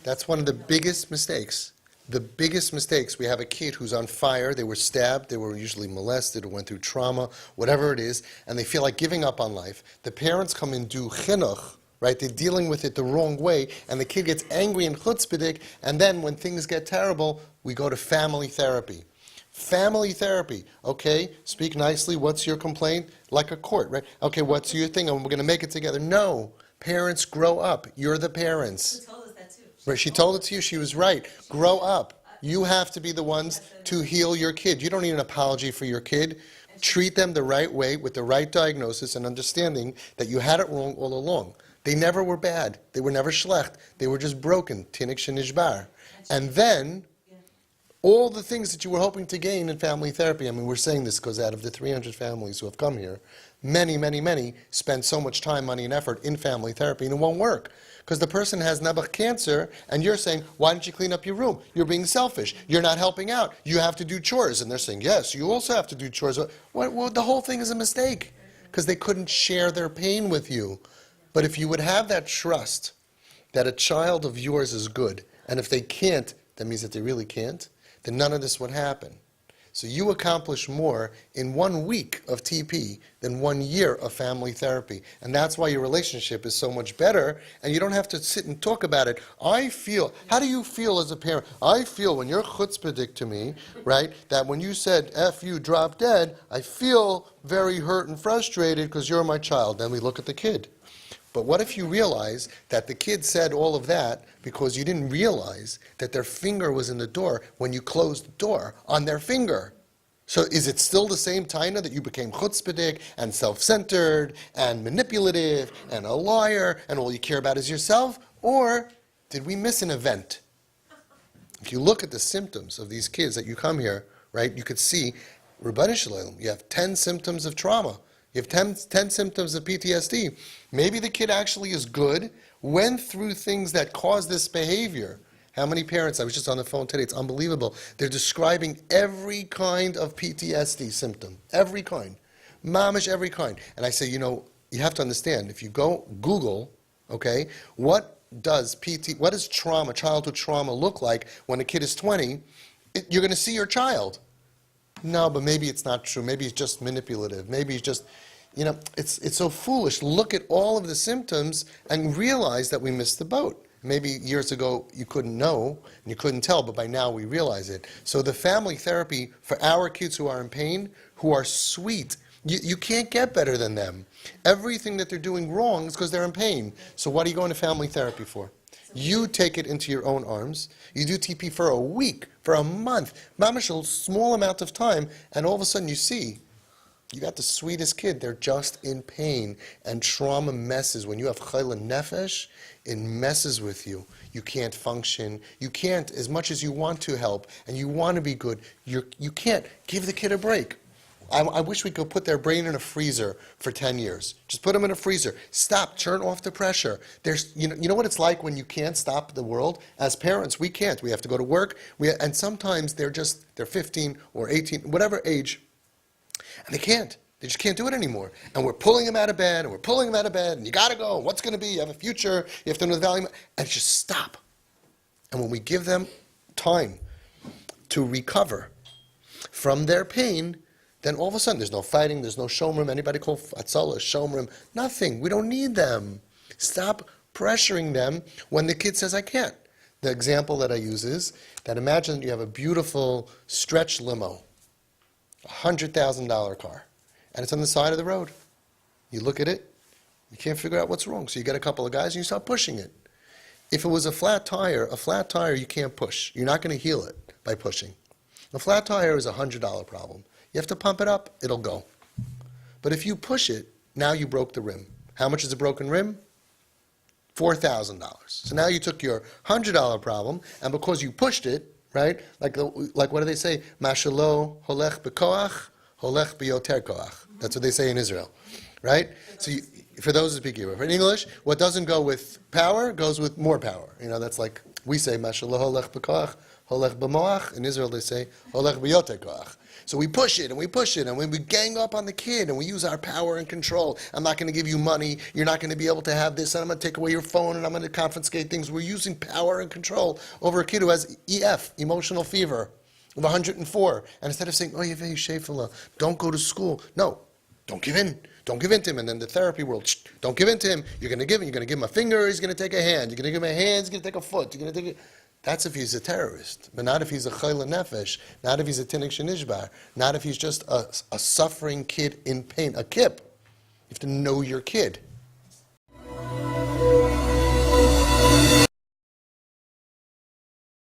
That's one of the biggest mistakes. The biggest mistakes. We have a kid who's on fire, they were stabbed, they were usually molested or went through trauma, whatever it is, and they feel like giving up on life. The parents come and do chinuch, right? They're dealing with it the wrong way, and the kid gets angry and chutzpahdik, and then when things get terrible, we go to family therapy. Family therapy, okay, speak nicely, what's your complaint? Like a court, right? Okay, what's your thing? And we're going to make it together. No, parents grow up. You're the parents. She told us that too. She told it to you, she was right. Grow up. You have to be the ones to heal your kid. You don't need an apology for your kid. Treat them the right way with the right diagnosis and understanding that you had it wrong all along. They never were bad. They were never schlecht. They were just broken. Tinik shenishbar. And then, all the things that you were hoping to gain in family therapy, I mean, we're saying this because out of the 300 families who have come here, many, many, many spend so much time, money, and effort in family therapy, and it won't work. Because the person has nebuch cancer, and you're saying, why don't you clean up your room? You're being selfish. You're not helping out. You have to do chores. And they're saying, yes, you also have to do chores. Well, the whole thing is a mistake, because they couldn't share their pain with you. But if you would have that trust that a child of yours is good, and if they can't, that means that they really can't, then none of this would happen. So you accomplish more in 1 week of TP than 1 year of family therapy. And that's why your relationship is so much better, and you don't have to sit and talk about it. I feel, how do you feel as a parent? I feel when you're chutzpahdik to me, right, that when you said, F you, drop dead, I feel very hurt and frustrated because you're my child. Then we look at the kid. But what if you realize that the kid said all of that because you didn't realize that their finger was in the door when you closed the door on their finger? So is it still the same taina that you became chutzpahdik and self-centered and manipulative and a liar and all you care about is yourself? Or did we miss an event? If you look at the symptoms of these kids that you come here, right, you could see, Rabbanu Shalom, you have 10 symptoms of trauma. You have 10 symptoms of PTSD. Maybe the kid actually is good, went through things that caused this behavior. How many parents, I was just on the phone today, it's unbelievable. They're describing every kind of PTSD symptom. Every kind. Mamish, every kind. And I say, you have to understand, if you go Google, okay, what does trauma, childhood trauma look like when a kid is 20? You're going to see your child. No, but maybe it's not true. Maybe it's just manipulative. Maybe it's just, it's so foolish. Look at all of the symptoms and realize that we missed the boat. Maybe years ago you couldn't know and you couldn't tell, but by now we realize it. So the family therapy for our kids who are in pain, who are sweet, you can't get better than them. Everything that they're doing wrong is because they're in pain. So what are you going to family therapy for? You take it into your own arms. You do TP for a week, for a month, mamash a small amount of time, and all of a sudden you see, you got the sweetest kid. They're just in pain, and trauma messes. When you have chayla nefesh, it messes with you. You can't function. You can't, as much as you want to help, and you want to be good, you can't. Give the kid a break. I wish we could put their brain in a freezer for 10 years. Just put them in a freezer. Stop. Turn off the pressure. There's, you know what it's like when you can't stop the world? As parents, we can't. We have to go to work. And sometimes they're 15 or 18, whatever age, and they can't. They just can't do it anymore. And we're pulling them out of bed, and you got to go. What's going to be? You have a future. You have to know the value. And just stop. And when we give them time to recover from their pain, then all of a sudden there's no fighting, there's no shomrim. Anybody call Atzala shomrim? Nothing. We don't need them. Stop pressuring them when the kid says, I can't. The example that I use is that imagine you have a beautiful stretch limo, $100,000 car, and it's on the side of the road. You look at it, you can't figure out what's wrong. So you get a couple of guys and you start pushing it. If it was a flat tire you can't push. You're not going to heal it by pushing. A flat tire is a $100 problem. You have to pump it up, it'll go. But if you push it, now you broke the rim. How much is a broken rim? $4,000. So now you took your $100 problem, and because you pushed it, right? Like what do they say? Mashalo holech bekoach, holech biyoter koach. That's what they say in Israel, right? So for those who speak Hebrew. In English, what doesn't go with power goes with more power. That's like we say mashalo holech bekoach, holech b'moach. In Israel they say holech biyoter koach. So we push it and we push it, and when we gang up on the kid and we use our power and control, I'm not going to give you money, you're not going to be able to have this, and I'm going to take away your phone and I'm going to confiscate things. We're using power and control over a kid who has EF, emotional fever, of 104. And instead of saying, oh, Yevei Shefala, don't go to school. No, don't give in. Don't give in to him. And then the therapy world, don't give in to him. You're going to give him. You're going to give him a finger, he's going to take a hand. You're going to give him a hand, he's going to take a foot. You're going to take That's if he's a terrorist. But not if he's a chayla nefesh. Not if he's a tinik shenishbar. Not if he's just a suffering kid in pain. A kip. You have to know your kid.